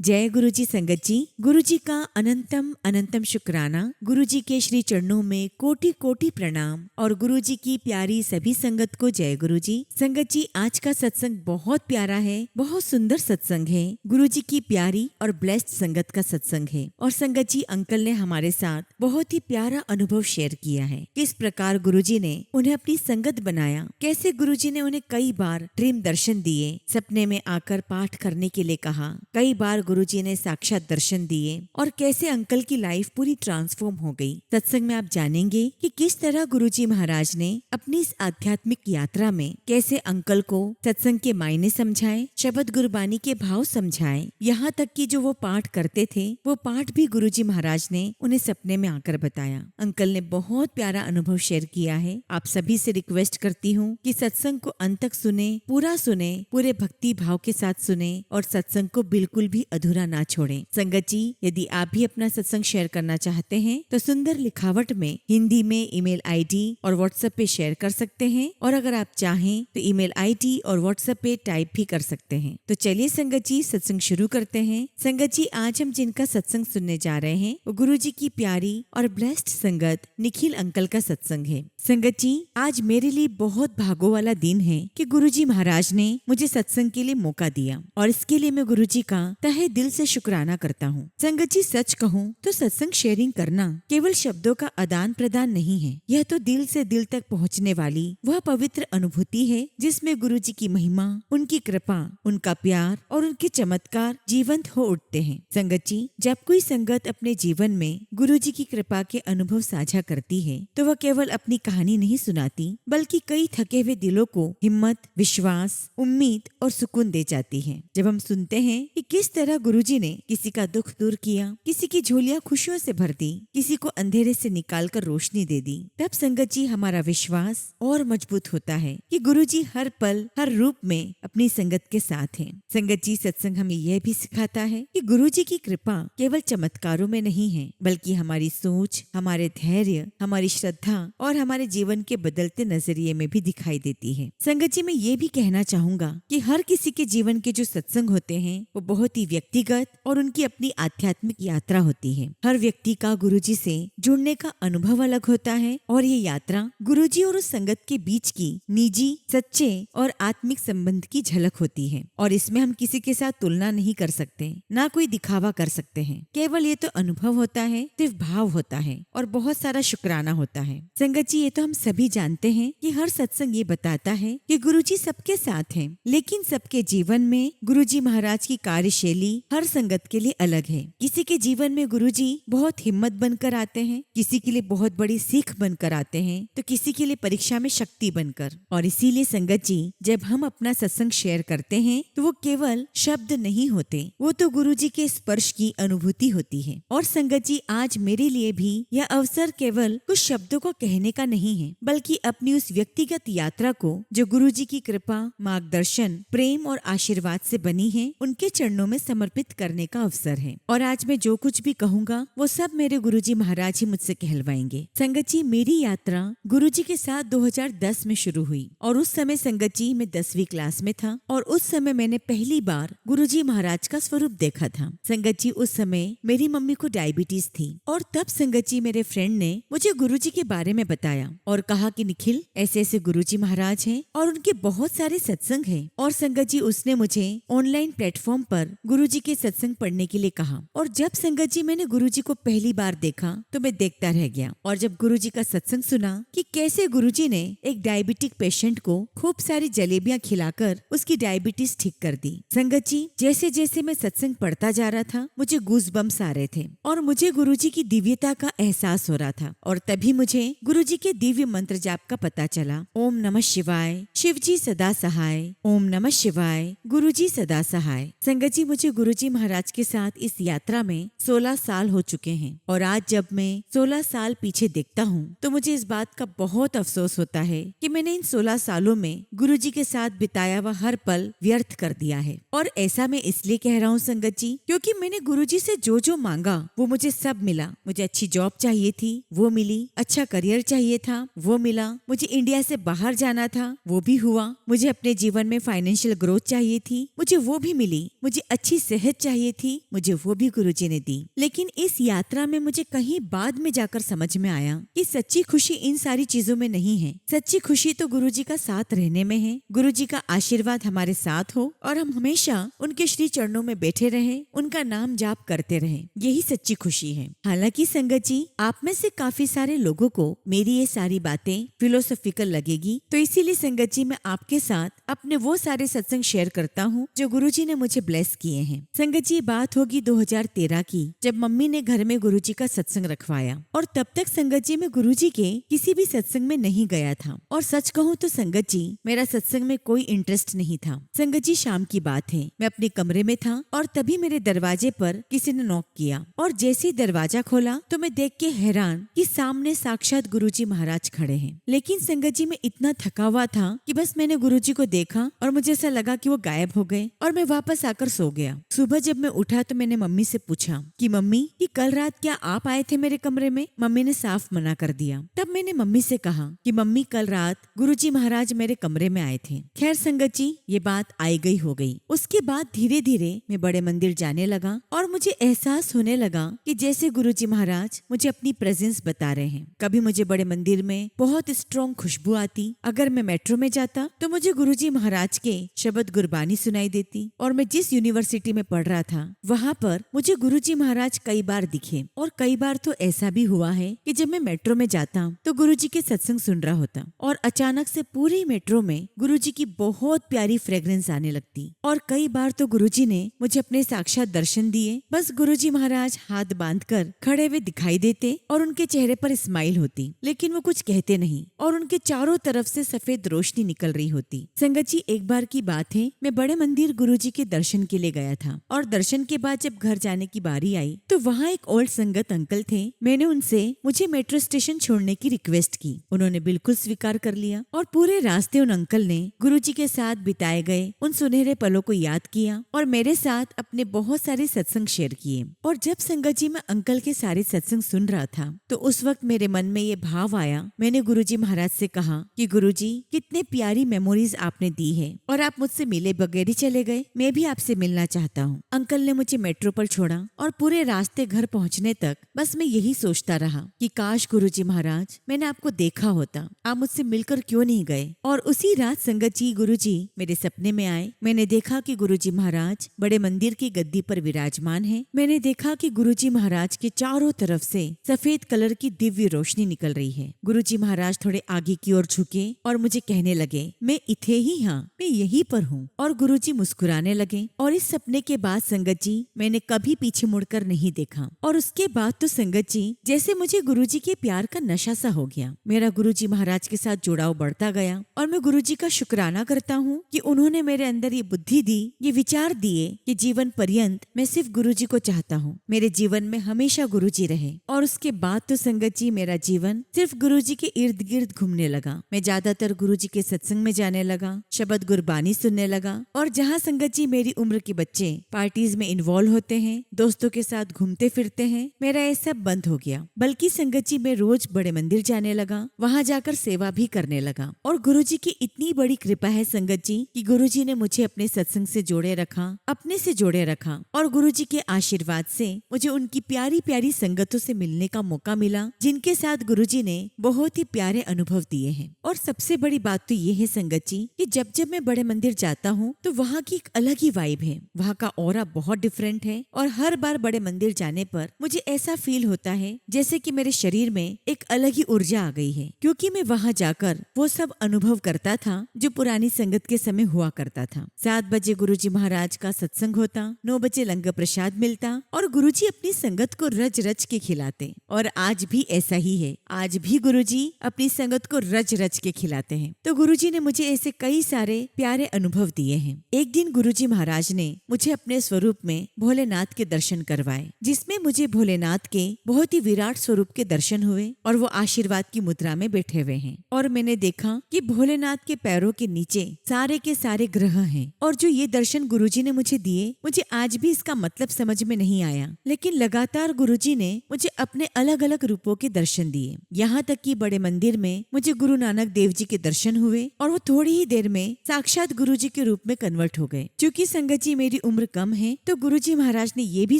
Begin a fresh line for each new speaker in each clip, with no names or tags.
जय गुरुजी संगत जी। गुरुजी का अनंतम अनंतम शुक्राना। गुरुजी के श्री चरणों में कोटि कोटि प्रणाम और गुरुजी की प्यारी सभी संगत को जय गुरुजी। संगत जी, आज का सत्संग बहुत प्यारा है, बहुत सुंदर सत्संग है। गुरुजी की प्यारी और ब्लेस्ड संगत का सत्संग है। और संगत जी, अंकल ने हमारे साथ बहुत ही प्यारा अनुभव शेयर किया है। किस प्रकार गुरुजी ने उन्हें अपनी संगत बनाया, कैसे गुरुजी ने उन्हें कई बार ड्रीम दर्शन दिए, सपने में आकर पाठ करने के लिए कहा, कई बार गुरुजी ने साक्षात दर्शन दिए और कैसे अंकल की लाइफ पूरी ट्रांसफॉर्म हो गई। सत्संग में आप जानेंगे कि किस तरह गुरुजी महाराज ने अपनी इस आध्यात्मिक यात्रा में कैसे अंकल को सत्संग के मायने समझाए, शब्द गुरबानी के भाव समझाए, यहाँ तक कि जो वो पाठ करते थे वो पाठ भी गुरुजी महाराज ने उन्हें सपने में आकर बताया। अंकल ने बहुत प्यारा अनुभव शेयर किया है। आप सभी से रिक्वेस्ट करती हूँ कि सत्संग को अंत तक सुने, पूरे भक्ति भाव के साथ सुने और सत्संग को बिल्कुल भी अधूरा ना छोड़ें। संगत जी, यदि आप भी अपना सत्संग शेयर करना चाहते हैं तो सुंदर लिखावट में हिंदी में ईमेल आईडी और व्हाट्सएप पे शेयर कर सकते हैं, और अगर आप चाहें तो ईमेल आईडी और व्हाट्सएप पे टाइप भी कर सकते हैं। तो चलिए संगत जी, सत्संग शुरू करते हैं। संगत जी, आज हम जिनका सत्संग सुनने जा रहे हैं वो गुरु जी की प्यारी और ब्लेस्ड संगत निखिल अंकल का सत्संग है। संगत जी, आज मेरे लिए बहुत भागो वाला दिन है कि गुरुजी महाराज ने मुझे सत्संग के लिए मौका दिया और इसके लिए मैं गुरुजी का तहे दिल से शुक्राना करता हूँ। संगत जी, सच कहूँ तो सत्संग शेयरिंग करना केवल शब्दों का आदान प्रदान नहीं है, यह तो दिल से दिल तक पहुँचने वाली वह पवित्र अनुभूति है जिसमें गुरुजी की महिमा, उनकी कृपा, उनका प्यार और उनके चमत्कार जीवंत हो उठते हैं। संगत जी, जब कोई संगत अपने जीवन में गुरुजी की कृपा के अनुभव साझा करती है तो वह केवल अपनी कहानी नहीं सुनाती, बल्कि कई थके हुए दिलों को हिम्मत, विश्वास, उम्मीद और सुकून दे जाती है। जब हम सुनते हैं कि किस तरह गुरुजी ने किसी का दुख दूर किया, किसी की झोलियां खुशियों से भर दी, किसी को अंधेरे से निकालकर रोशनी दे दी, तब संगत जी हमारा विश्वास और मजबूत होता है कि गुरुजी हर पल हर रूप में अपनी संगत के साथ हैं। संगत जी, सत्संग हमें यह भी सिखाता है कि गुरुजी की कृपा केवल चमत्कारों में नहीं है, बल्कि हमारी सोच, हमारे धैर्य, हमारी श्रद्धा और हमारे जीवन के बदलते नजरिए में भी दिखाई देती है। संगत जी, मैं ये भी कहना चाहूंगा कि हर किसी के जीवन के जो सत्संग होते हैं वो बहुत ही व्यक्तिगत और उनकी अपनी आध्यात्मिक यात्रा होती है। हर व्यक्ति का गुरुजी से जुड़ने का अनुभव अलग होता है और ये यात्रा गुरुजी और उस संगत के बीच की निजी, सच्चे और आत्मिक संबंध की झलक होती है। और इसमें हम किसी के साथ तुलना नहीं कर सकते, ना कोई दिखावा कर सकते हैं। केवल ये तो अनुभव होता है, सिर्फ भाव होता है और बहुत सारा शुक्राना होता है। संगत जी, ये तो हम सभी जानते हैं कि हर सत्संग ये बताता है कि गुरुजी सबके साथ हैं, लेकिन सबके जीवन में गुरुजी महाराज की कार्यशैली हर संगत के लिए अलग है। किसी के जीवन में गुरुजी बहुत हिम्मत बनकर आते हैं, किसी के लिए बहुत बड़ी सीख बनकर आते हैं, तो किसी के लिए परीक्षा में शक्ति बनकर। और इसीलिए संगत जी, जब हम अपना सत्संग शेयर करते हैं तो वो केवल शब्द नहीं होते, वो तो गुरुजी के स्पर्श की अनुभूति होती है। और संगत जी, आज मेरे लिए भी यह अवसर केवल कुछ शब्दों को कहने का नहीं है, बल्कि अपनी उस व्यक्तिगत यात्रा को जो गुरुजी की कृपा, मार्गदर्शन, प्रेम और आशीर्वाद से बनी है, उनके चरणों में समर्पित करने का अवसर है। और आज मैं जो कुछ भी कहूँगा वो सब मेरे गुरुजी महाराज ही मुझसे कहलवाएंगे। संगत जी, मेरी यात्रा गुरुजी के साथ 2010 में शुरू हुई और उस समय संगत जी मैं 10वीं क्लास में था और उस समय मैंने पहली बार गुरुजी महाराज का स्वरूप देखा था। संगत जी, उस समय मेरी मम्मी को डायबिटीज थी और तब संगत जी मेरे फ्रेंड ने मुझे गुरुजी के बारे में बताया और कहा कि निखिल, ऐसे ऐसे गुरुजी महाराज हैं और उनके बहुत सारे सत्संग हैं। और संगत जी, उसने मुझे ऑनलाइन प्लेटफॉर्म पर गुरुजी के सत्संग पढ़ने के लिए कहा। और जब संगत जी मैंने गुरुजी को पहली बार देखा तो मैं देखता रह गया। और जब गुरुजी का सत्संग सुना कि कैसे गुरुजी ने एक डायबिटिक पेशेंट को खूब सारी जलेबियां खिलाकर उसकी डायबिटीज ठीक कर दी। संगत जी, जैसे जैसे मैं सत्संग पढ़ता जा रहा था मुझे गूज़बम्प्स आ रहे थे और मुझे गुरुजी की दिव्यता का एहसास हो रहा था। और तभी मुझे गुरुजी के दिव्य मंत्र जाप का पता चला। ओम नमः शिवाय, शिवजी सदा सहाय। ओम नमः शिवाय, गुरुजी सदा सहाय। संगत जी, मुझे गुरुजी महाराज के साथ इस यात्रा में 16 साल हो चुके हैं और आज जब मैं 16 साल पीछे देखता हूँ तो मुझे इस बात का बहुत अफसोस होता है कि मैंने इन 16 सालों में गुरुजी के साथ बिताया हुआ हर पल व्यर्थ कर दिया है। और ऐसा मैं इसलिए कह रहा हूँ संगत जी, क्योंकि मैंने गुरुजी से जो जो मांगा वो मुझे सब मिला। मुझे अच्छी जॉब चाहिए थी, वो मिली। अच्छा करियर चाहिए था, वो मिला। मुझे इंडिया से बाहर जाना था, वो भी हुआ। मुझे अपने जीवन में फाइनेंशियल ग्रोथ चाहिए थी, मुझे वो भी मिली। मुझे अच्छी सेहत चाहिए थी मुझे वो भी गुरुजी ने दी। लेकिन इस यात्रा में मुझे कहीं बाद में जाकर समझ में आया कि सच्ची खुशी इन सारी चीजों में नहीं है। सच्ची खुशी तो गुरुजी का साथ रहने में है। गुरुजी का आशीर्वाद हमारे साथ हो और हम हमेशा उनके श्री चरणों में बैठे रहे, उनका नाम जाप करते रहे, यही सच्ची खुशी है। हालांकि संगत जी, आप में से काफी सारे लोगों को मेरी ये सारी बातें फिलोसॉफिकल लगेगी, तो इसीलिए संगत जी मैं आपके साथ अपने वो सारे सत्संग शेयर करता हूँ जो गुरुजी ने मुझे ब्लेस किए हैं। संगत जी, बात होगी 2013 की, जब मम्मी ने घर में गुरुजी का सत्संग रखवाया। और तब तक संगत जी मैं गुरुजी के किसी भी सत्संग में नहीं गया था। और सच कहूँ तो संगत जी, मेरा सत्संग में कोई इंटरेस्ट नहीं था। संगत जी, शाम की बात है, मैं अपने कमरे में था और तभी मेरे दरवाजे पर किसी ने नॉक किया। और जैसे ही दरवाजा खोला तो मैं देख के हैरान कि सामने साक्षात गुरुजी महाराज खड़े हैं। लेकिन संगत जी, मैं इतना थका हुआ था कि बस मैंने गुरुजी को देखा और मुझे ऐसा लगा कि वो गायब हो गए और मैं वापस आकर सो गया। सुबह जब मैं उठा तो मैंने मम्मी से पूछा कि मम्मी, कि कल रात क्या आप आए थे मेरे कमरे में? मम्मी ने साफ मना कर दिया। तब मैंने मम्मी से कहा कि मम्मी, कल रात गुरुजी महाराज मेरे कमरे में आए थे। खैर संगत जी, ये बात आई गई हो गई। उसके बाद धीरे धीरे मैं बड़े मंदिर जाने लगा और मुझे एहसास होने लगा कि जैसे गुरुजी महाराज मुझे अपनी प्रेजेंस बता रहे हैं। कभी मुझे बड़े मंदिर में बहुत स्ट्रॉन्ग खुशबू आती, अगर मैं मेट्रो में जाता तो मुझे गुरुजी महाराज के शब्द गुरबानी सुनाई देती। और मैं जिस यूनिवर्सिटी में पढ़ रहा था वहाँ पर मुझे गुरुजी महाराज कई बार दिखे। और कई बार तो ऐसा भी हुआ है कि जब मैं मेट्रो में जाता तो गुरुजी के सत्संग सुन रहा होता और अचानक से पूरी मेट्रो में गुरुजी की बहुत प्यारी फ्रेग्रेंस आने लगती। और कई बार तो गुरुजी ने मुझे अपने साक्षात दर्शन दिए। बस गुरुजी महाराज हाथ बांधकर खड़े हुए दिखाई देते और उनके चेहरे पर स्माइल होती, लेकिन वो कुछ कहते नहीं और उनके चारों तरफ से सफेद रोशनी निकल रही होती। संगत जी, एक बार की बात है, मैं बड़े मंदिर गुरुजी के दर्शन के लिए गया था और दर्शन के बाद जब घर जाने की बारी आई तो वहाँ एक ओल्ड संगत अंकल थे। मैंने उनसे मुझे मेट्रो स्टेशन छोड़ने की रिक्वेस्ट की। उन्होंने बिल्कुल स्वीकार कर लिया और पूरे रास्ते उन अंकल ने गुरुजी के साथ बिताए गए उन सुनहरे पलों को याद किया और मेरे साथ अपने बहुत सारे सत्संग शेयर किए। और जब संगत जी मैं अंकल के सारे सत्संग सुन रहा था तो उस वक्त मेरे मन में ये भाव आया। मैंने गुरुजी महाराज से कहा कि गुरुजी, कितने प्यारी मेमोरीज आपने दी है और आप मुझसे मिले बगैर ही चले गए। मैं भी आपसे मिलना चाहता हूँ। अंकल ने मुझे मेट्रो पर छोड़ा और पूरे रास्ते घर पहुँचने तक बस मैं यही सोचता रहा कि काश गुरुजी महाराज, मैंने आपको देखा होता, आप मुझसे मिलकर क्यों नहीं गए। और उसी रात संगत जी गुरुजी मेरे सपने में आए। मैंने देखा कि गुरुजी महाराज बड़े मंदिर की गद्दी पर विराजमान है। मैंने देखा कि गुरुजी महाराज के चारों तरफ से सफेद कलर की दिव्य रोशनी निकल रही है। गुरुजी महाराज थोड़े आगे की ओर झुके और मुझे कहने लगे, मैं इथे ही हाँ, मैं यहीं पर हूँ। और गुरुजी मुस्कुराने लगे। और इस सपने के बाद संगत जी मैंने कभी पीछे मुड़कर नहीं देखा। और उसके बाद तो संगत जी जैसे मुझे गुरुजी के प्यार का नशा सा हो गया। मेरा गुरुजी महाराज के साथ जुड़ाव बढ़ता गया और मैं गुरुजी का शुक्राना करता हूँ कि उन्होंने मेरे अंदर ये बुद्धि दी, ये विचार दिए कि जीवन पर्यंत मैं सिर्फ गुरुजी को चाहता हूँ, मेरे जीवन में हमेशा गुरुजी रहे। और उसके बाद तो संगत जी मेरा जीवन सिर्फ गुरुजी के इर्द गिर्द घूमने लगा। मैं ज्यादातर गुरुजी के सत्संग में जाने लगा, शब्द गुरबानी सुनने लगा। और जहाँ संगत जी मेरी उम्र के बच्चे पार्टीज में इन्वॉल्व होते हैं, दोस्तों के साथ घूमते फिरते हैं, मेरा ये सब बंद हो गया। बल्कि संगत जी मैं रोज बड़े मंदिर जाने लगा, वहाँ जाकर सेवा भी करने लगा। और गुरुजी की इतनी बड़ी कृपा है संगत जी कि गुरुजी ने मुझे अपने सत्संग से जोड़े रखा, अपने से जोड़े रखा। और गुरुजी के आशीर्वाद से मुझे उनकी प्यारी प्यारी संगतों से मिलने का मौका मिला, जिनके साथ गुरुजी ने बहुत ही प्यारे अनुभव दिए हैं। और सबसे बड़ी बात तो ये है संगत जी कि जब जब मैं बड़े मंदिर जाता हूँ तो वहाँ की एक अलग ही वाइब है, वहाँ का ऑरा बहुत डिफरेंट है। और हर बार बड़े मंदिर जाने पर मुझे ऐसा फील होता है जैसे कि मेरे शरीर में एक अलग ही ऊर्जा आ गई है, क्योंकि मैं वहाँ जाकर वो सब अनुभव करता था जो पुरानी संगत के समय हुआ करता था। 7 बजे गुरुजी महाराज का सत्संग होता, 9 बजे लंगर प्रसाद मिलता और गुरुजी अपनी संगत को रज रच के खिलाते। और आज भी ऐसा ही है, आज भी गुरुजी अपनी संगत को रज रच के खिलाते हैं। तो गुरुजी ने मुझे ऐसे कई सारे प्यारे अनुभव दिए हैं। एक दिन गुरुजी महाराज ने मुझे अपने स्वरूप में भोलेनाथ के दर्शन करवाए। जिसमें मुझे भोलेनाथ के बहुत ही विराट स्वरूप के दर्शन हुए और वो आशीर्वाद की मुद्रा में बैठे हुए हैं। और मैंने देखा कि भोलेनाथ के पैरों के नीचे सारे के सारे ग्रह हैं। और जो ये दर्शन गुरुजी ने मुझे दिए, मुझे आज भी इसका मतलब समझ में नहीं आया, लेकिन लगातार गुरुजी ने मुझे अपने अलग अलग रूपों के दर्शन दिए। यहाँ तक कि बड़े मंदिर में मुझे गुरु नानक देव जी के दर्शन हुए और वो थोड़ी ही देर में साक्षात गुरुजी के रूप में कन्वर्ट हो गए। क्योंकि संगत जी मेरी उम्र कम है, तो गुरुजी महाराज ने ये भी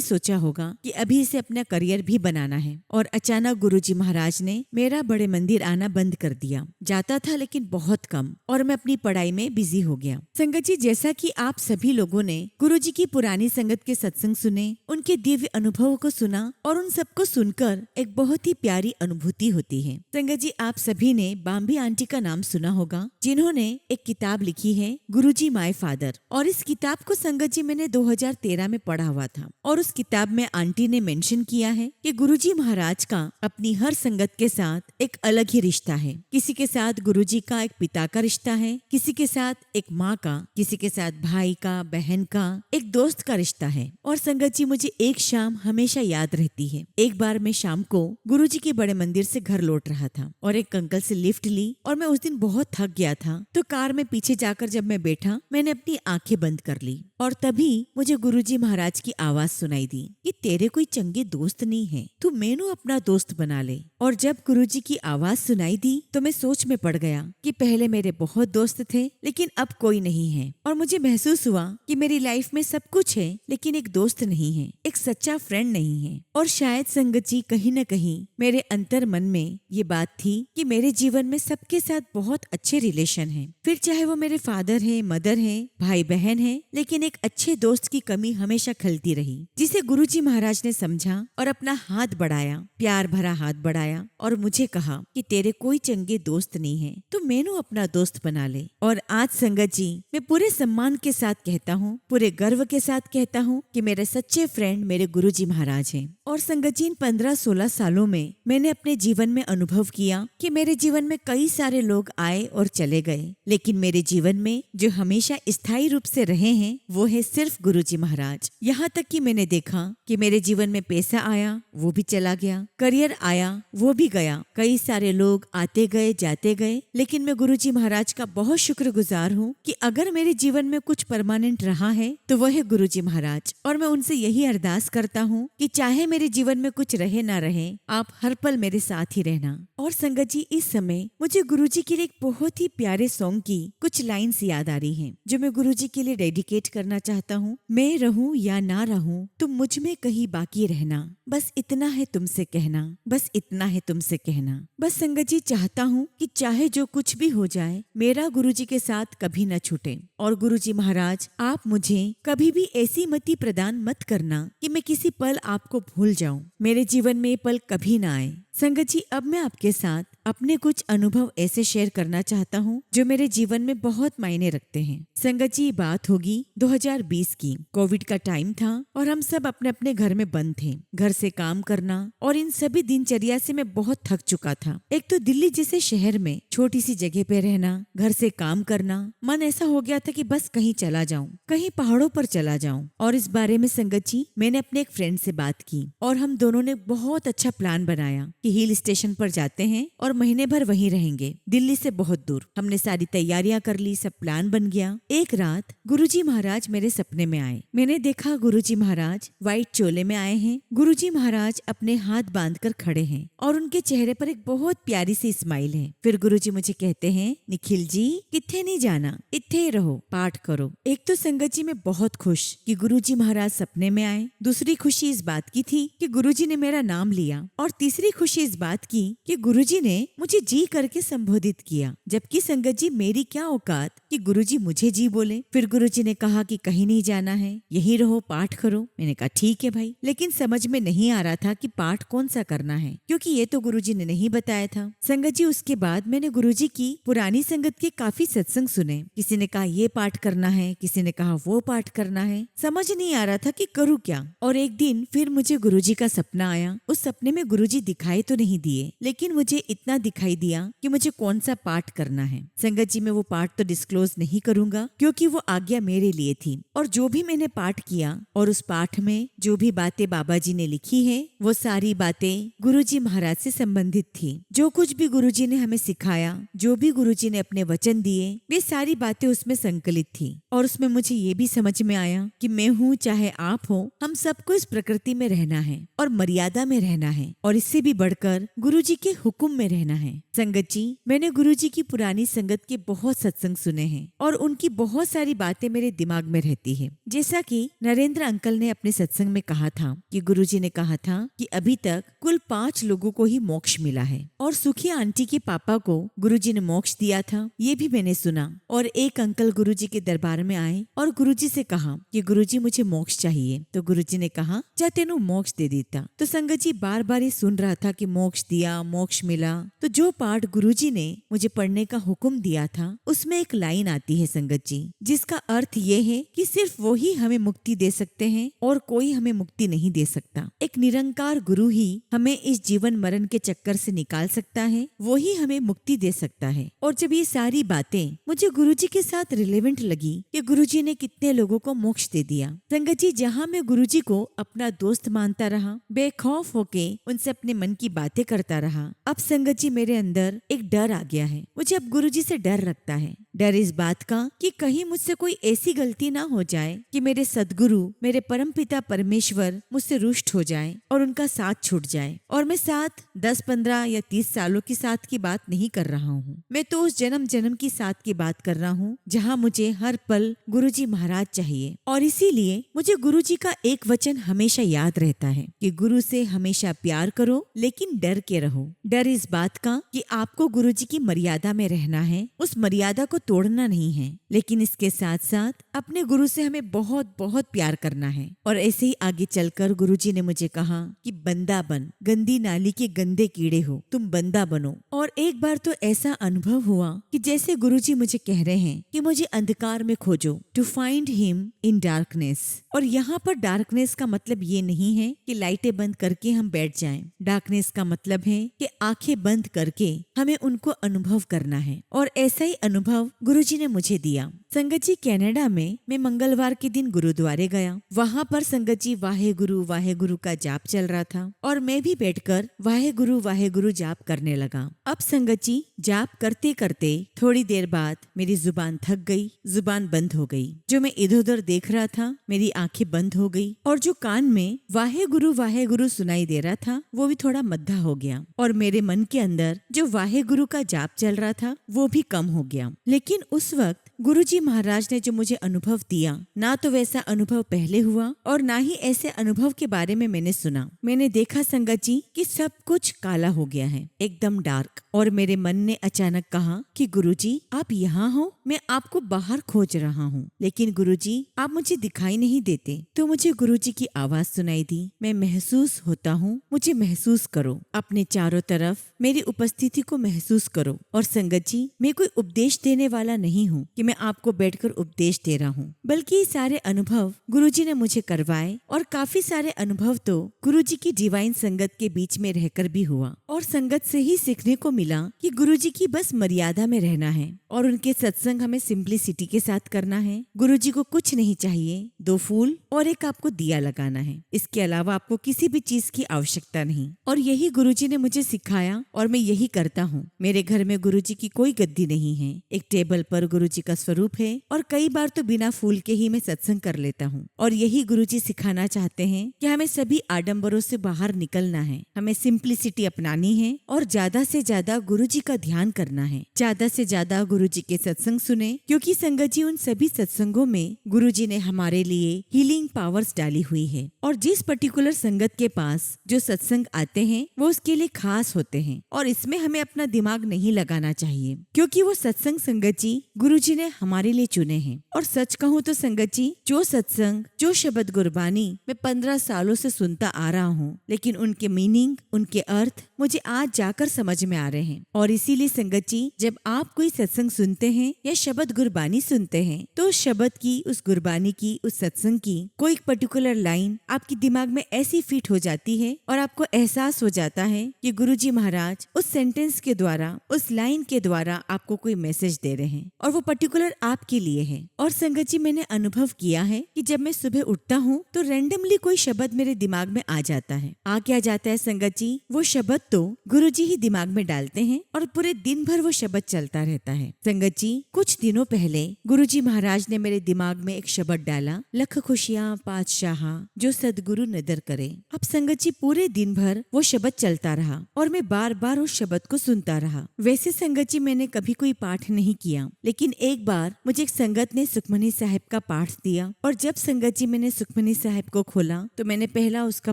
सोचा होगा कि अभी से अपना करियर भी बनाना है। और अचानक गुरुजी महाराज ने मेरा बड़े मंदिर आना बंद कर दिया। जाता था लेकिन बहुत कम, और मैं अपनी पढ़ाई में बिजी हो गया। संगत जी, जैसा कि आप सभी लोगों ने गुरुजी की पुरानी संगत के सत्संग सुने, उनके दिव्य अनुभवों को सुना और उन सबको सुनकर एक बहुत ही प्यारी अनुभूति होती है। संगत जी, आप सभी ने बाम्बी आंटी का नाम सुना होगा, जिन्होंने एक किताब लिखी है गुरुजी माय फादर। और इस किताब को संगत जी मैंने 2013 में पढ़ा हुआ था। और उस किताब में आंटी ने मेंशन किया है कि गुरुजी महाराज का अपनी हर संगत के साथ एक अलग ही रिश्ता है। किसी के साथ गुरुजी का एक पिता का रिश्ता है, किसी के साथ एक माँ का, किसी के साथ भाई का, बहन का, एक दोस्त का रिश्ता है। और संगत जी, मुझे एक शाम हमेशा याद रहती है। एक बार मैं शाम को गुरुजी के बड़े मंदिर से घर लौट रहा था और एक अंकल से लिफ्ट ली, और मैं उस दिन बहुत थक गया था। तो कार में पीछे जाकर जब मैं बैठा, मैंने अपनी आंखें बंद कर ली और तभी मुझे गुरुजी महाराज की आवाज सुनाई दी कि तेरे कोई चंगे दोस्त नहीं है, तू मेनू अपना दोस्त बना ले। और जब गुरुजी की आवाज सुनाई दी तो मैं सोच में पड़ गया कि पहले मेरे बहुत दोस्त थे, लेकिन अब कोई नहीं है। और मुझे महसूस हुआ कि मेरी लाइफ में सब कुछ है, लेकिन एक दोस्त नहीं है, एक सच्चा फ्रेंड नहीं है। और शायद संगत जी, कहीं न कहीं मेरे अंतर मन में ये बात थी कि मेरे जीवन में सबके साथ बहुत अच्छे रिलेशन है, फिर चाहे वो मेरे फादर है, मदर है, भाई बहन है, लेकिन एक अच्छे दोस्त की कमी हमेशा खलती रही, जिसे गुरुजी महाराज ने समझा और अपना हाथ बढ़ाया, प्यार भरा हाथ बढ़ाया और मुझे कहा कि तेरे कोई चंगे दोस्त नहीं है, तो मेनू अपना दोस्त बना ले। और आज संगत जी, मैं पूरे सम्मान के साथ कहता हूँ, पूरे गर्व के साथ कहता हूँ कि मेरे सच्चे फ्रेंड मेरे गुरुजी महाराज हैं। और संगत जी, इन 15-16 सालों में मैंने अपने जीवन में अनुभव किया कि मेरे जीवन में कई सारे लोग आए और चले गए, लेकिन मेरे जीवन में जो हमेशा स्थायी रूप से रहे हैं वो है सिर्फ गुरुजी महाराज। यहाँ तक कि मैंने देखा कि मेरे जीवन में पैसा आया, वो भी चला गया, करियर आया, वो भी गया, कई सारे लोग आते गए, जाते गए, लेकिन मैं गुरुजी महाराज का बहुत शुक्रगुजार हूँ कि अगर मेरे जीवन में कुछ परमानेंट रहा है तो वह है गुरुजी महाराज। और मैं उनसे यही अरदास करता हूँ कि चाहे मेरे जीवन में कुछ रहे ना रहे, आप हर पल मेरे साथ ही रहना। और संगत जी, इस समय मुझे गुरुजी के लिए एक बहुत ही प्यारे सॉन्ग की कुछ लाइन्स याद आ रही हैं, जो मैं गुरुजी के लिए डेडिकेट करना चाहता हूँ। मैं रहूं या ना रहूं, तुम मुझ में कहीं बाकी रहना, बस इतना है तुमसे कहना, बस इतना है तुमसे कहना। बस संगत जी, चाहता हूँ कि चाहे जो कुछ भी हो जाए, मेरा गुरुजी के साथ कभी न छूटे। और गुरुजी महाराज, आप मुझे कभी भी ऐसी मति प्रदान मत करना कि मैं किसी पल आपको भूल जाऊं। मेरे जीवन में ये पल कभी ना आए। संगत जी, अब मैं आपके साथ अपने कुछ अनुभव ऐसे शेयर करना चाहता हूँ जो मेरे जीवन में बहुत मायने रखते हैं। संगत जी, बात होगी 2020 की। कोविड का टाइम था और हम सब अपने अपने घर में बंद थे। घर से काम करना और इन सभी दिनचर्या से मैं बहुत थक चुका था। एक तो दिल्ली जैसे शहर में छोटी सी जगह पे रहना, घर से काम करना, मन ऐसा हो गया था कि बस कहीं चला जाऊं, कहीं पहाड़ों पर चला जाऊं। और इस बारे में संगत जी, मैंने अपने एक फ्रेंड से बात की और हम दोनों ने बहुत अच्छा प्लान बनाया कि हिल स्टेशन पर जाते हैं और महीने भर वहीं रहेंगे, दिल्ली से बहुत दूर। हमने सारी तैयारियां कर ली, सब प्लान बन गया। एक रात गुरुजी महाराज मेरे सपने में आए। मैंने देखा गुरुजी महाराज व्हाइट चोले में आए हैं। गुरुजी महाराज अपने हाथ बांधकर खड़े हैं और उनके चेहरे पर एक बहुत प्यारी सी स्माइल है। फिर गुरुजी मुझे कहते हैं, निखिल जी, किथे नहीं जाना, इत्थे ही रहो, पाठ करो। एक तो संगत जी, मैं बहुत खुश कि गुरुजी महाराज सपने में आए। दूसरी खुशी इस बात की थी कि गुरुजी ने मेरा नाम लिया और तीसरी खुशी इस बात की कि गुरुजी ने मुझे जी करके संबोधित किया। जबकि संगत जी, मेरी क्या औकात कि गुरुजी मुझे जी बोले। फिर गुरुजी ने कहा कि कहीं नहीं जाना है, यहीं रहो, पाठ करो। मैंने कहा ठीक है भाई, लेकिन समझ में नहीं आ रहा था कि पाठ कौन सा करना है, क्योंकि ये तो गुरुजी ने नहीं बताया था। संगत जी, उसके बाद मैंने गुरुजी की पुरानी संगत के काफी सत्संग सुने। किसी ने कहा ये पाठ करना है, किसी ने कहा वो पाठ करना है, समझ नहीं आ रहा था कि करूँ क्या। और एक दिन फिर मुझे गुरुजी का सपना आया। उस सपने में गुरुजी दिखाई तो नहीं दिए, लेकिन मुझे इतना दिखाई दिया कि मुझे कौन सा पाठ करना है। संगत जी, मैं वो पाठ तो डिस्क्लोज नहीं करूंगा क्योंकि वो आज्ञा मेरे लिए थी। और जो भी मैंने पाठ किया और उस पाठ में जो भी बातें बाबा जी ने लिखी है वो सारी बातें गुरुजी महाराज से संबंधित थी। जो कुछ भी गुरुजी ने हमें सिखाया, जो भी गुरुजी ने अपने वचन दिए, वे सारी बातें उसमें संकलित थी। और उसमें मुझे ये भी समझ में आया कि मैं हूँ चाहे आप हो, हम सबको इस प्रकृति में रहना है और मर्यादा में रहना है और इससे भी बढ़कर गुरुजी के हुक्म में रहना है। संगत जी, मैंने गुरुजी की पुरानी संगत के बहुत सत्संग सुने हैं और उनकी बहुत सारी बातें मेरे दिमाग में रहती है। जैसा कि नरेंद्र अंकल ने अपने सत्संग में कहा था कि गुरुजी ने कहा था कि अभी तक कुल 5 लोगों को ही मोक्ष मिला है और सुखी आंटी के पापा को गुरुजी ने मोक्ष दिया था, ये भी मैंने सुना। और एक अंकल गुरुजी के दरबार में आए और गुरुजी से कहा कि गुरुजी मुझे मोक्ष चाहिए। तो गुरुजी ने कहा जा तेनू मोक्ष दे देता। तो संगत जी बार बार ये सुन रहा था कि मोक्ष दिया, मोक्ष मिला। तो जो पाठ गुरुजी ने मुझे पढ़ने का हुक्म दिया था उसमें एक लाइन आती है संगत जी, जिसका अर्थ ये है कि सिर्फ वो ही हमें मुक्ति दे सकते हैं और कोई हमें मुक्ति नहीं दे सकता। एक निरंकार गुरु ही हमें इस जीवन मरण के चक्कर से निकाल सकता है, वो ही हमें मुक्ति दे सकता है। और जब ये सारी बातें मुझे गुरुजी के साथ रिलेवेंट लगी कि गुरुजी ने कितने लोगों को मोक्ष दे दिया। संगत जी, जहाँ मैं गुरुजी को अपना दोस्त मानता रहा, बेखौफ होके उनसे अपने मन की बातें करता रहा, अब संगत जी मेरे अंदर एक डर आ गया है। मुझे अब गुरुजी से डर लगता है। डर इस बात का कि कहीं मुझसे कोई ऐसी गलती ना हो जाए कि मेरे सद्गुरु, मेरे परमपिता परमेश्वर मुझसे रुष्ट हो जाए और उनका साथ छूट जाए। और मैं साथ 10, 15 या 30 सालों की साथ की बात नहीं कर रहा हूँ, मैं तो उस जन्म जन्म की साथ की बात कर रहा हूँ जहाँ मुझे हर पल गुरुजी महाराज चाहिए। और इसीलिए मुझे गुरुजी का एक वचन हमेशा याद रहता है कि गुरु से हमेशा प्यार करो लेकिन डर के रहो। डर इस बात का कि आपको गुरुजी की मर्यादा में रहना है, उस मर्यादा को तोड़ना नहीं है, लेकिन इसके साथ साथ अपने गुरु से हमें बहुत बहुत प्यार करना है। और ऐसे ही आगे चलकर गुरुजी ने मुझे कहा कि बंदा बन, गंदी नाली के गंदे कीड़े हो, तुम बंदा बनो। और एक बार तो ऐसा अनुभव हुआ कि जैसे गुरुजी मुझे कह रहे हैं कि मुझे अंधकार में खोजो, to find him in darkness. और यहाँ पर डार्कनेस का मतलब ये नहीं है कि लाइटें बंद करके हम बैठ जाएं। डार्कनेस का मतलब है कि आंखें बंद करके हमें उनको अनुभव करना है। और ऐसा ही अनुभव गुरुजी ने मुझे दिया। संगत जी, कनाडा में मैं मंगलवार के दिन गुरुद्वारे गया। वहाँ पर संगत जी वाहे गुरु का जाप चल रहा था और मैं भी बैठकर वाहे गुरु जाप करने लगा। अब संगत जी, जाप करते करते थोड़ी देर बाद मेरी जुबान थक गई, जुबान बंद हो गई। जो मैं इधर उधर देख रहा था, मेरी आंखें बंद हो गई और जो कान में वाहे गुरु सुनाई दे रहा था वो भी थोड़ा मद्दा हो गया। और मेरे मन के अंदर जो वाहे गुरु का जाप चल रहा था वो भी कम हो गया। लेकिन उस वक्त गुरुजी महाराज ने जो मुझे अनुभव दिया, ना तो वैसा अनुभव पहले हुआ और ना ही ऐसे अनुभव के बारे में मैंने सुना। मैंने देखा संगत जी कि सब कुछ काला हो गया है, एकदम डार्क। और मेरे मन ने अचानक कहा कि गुरुजी आप यहाँ हो, मैं आपको बाहर खोज रहा हूँ, लेकिन गुरुजी आप मुझे दिखाई नहीं देते। तो मुझे गुरुजी की आवाज सुनाई दी, मैं महसूस होता हूँ, मुझे महसूस करो, अपने चारों तरफ मेरी उपस्थिति को महसूस करो। और संगत जी, मैं कोई उपदेश देने वाला नहीं हूँ कि मैं आपको बैठकर उपदेश दे रहा हूँ, बल्कि ये सारे अनुभव गुरुजी ने मुझे करवाए। और काफी सारे अनुभव तो गुरुजी की डिवाइन संगत के बीच में रहकर भी हुआ। और संगत से ही सीखने को मिला कि गुरुजी की बस मर्यादा में रहना है और उनके सत्संग हमें सिंपलिसिटी के साथ करना है। गुरुजी को कुछ नहीं चाहिए, 2 फूल और एक आपको दिया लगाना है, इसके अलावा आपको किसी भी चीज की आवश्यकता नहीं। और यही गुरुजी ने मुझे सिखाया और मैं यही करता हूँ। मेरे घर में गुरुजी की कोई गद्दी नहीं है, एक टेबल पर गुरुजी का स्वरूप है और कई बार तो बिना फूल के ही मैं सत्संग कर लेता हूँ। और यही गुरुजी सिखाना चाहते हैं कि हमें सभी आडंबरों से बाहर निकलना है, हमें सिंपलिसिटी अपनानी है और ज्यादा से ज्यादा गुरुजी का ध्यान करना है, ज्यादा से ज्यादा गुरुजी के सत्संग सुने, क्योंकि संगत जी उन सभी सत्संगों में गुरुजी ने हमारे लिए हीलिंग पावर्स डाली हुई है। और जिस पर्टिकुलर संगत के पास जो सत्संग आते हैं वो उसके लिए खास होते हैं और इसमें हमें अपना दिमाग नहीं लगाना चाहिए, क्योंकि वो सत्संग संगत जी गुरुजी ने ने हमारे लिए चुने हैं। और सच कहूँ तो संगत जी, जो सत्संग, जो शब्द गुरबानी मैं 15 सालों से सुनता आ रहा हूँ, लेकिन उनके मीनिंग, उनके अर्थ मुझे आज जाकर समझ में आ रहे हैं। और इसीलिए संगत जी, जब आप कोई सत्संग सुनते हैं या शब्द गुरबानी सुनते हैं, तो उस शब्द की, उस गुरबानी की, उस सत्संग की कोई एक पर्टिकुलर लाइन आपके दिमाग में ऐसी फिट हो जाती है और आपको एहसास हो जाता है कि गुरुजी महाराज उस सेंटेंस के द्वारा, उस लाइन के द्वारा आपको कोई मैसेज दे रहे हैं और वो पर्टिकुलर आपके लिए है। और संगत जी, मैंने अनुभव किया है कि जब मैं सुबह उठता हूँ तो रैंडमली कोई शब्द मेरे दिमाग में आ जाता है। आ क्या जाता है संगत जी, वो शब्द तो गुरुजी ही दिमाग में डालते हैं और पूरे दिन भर वो शब्द चलता रहता है। संगत जी, कुछ दिनों पहले गुरुजी महाराज ने मेरे दिमाग में एक शब्द डाला, लख खुशियाँ पातशाह जो सदगुरु नदर करे। अब संगत जी, पूरे दिन भर वो शब्द चलता रहा और मैं बार बार उस शब्द को सुनता रहा। वैसे संगत जी, मैंने कभी कोई पाठ नहीं किया, लेकिन एक बार मुझे एक संगत ने सुखमनी साहिब का पाठ दिया और जब संगत जी मैंने सुखमनी साहिब को खोला तो मैंने पहला उसका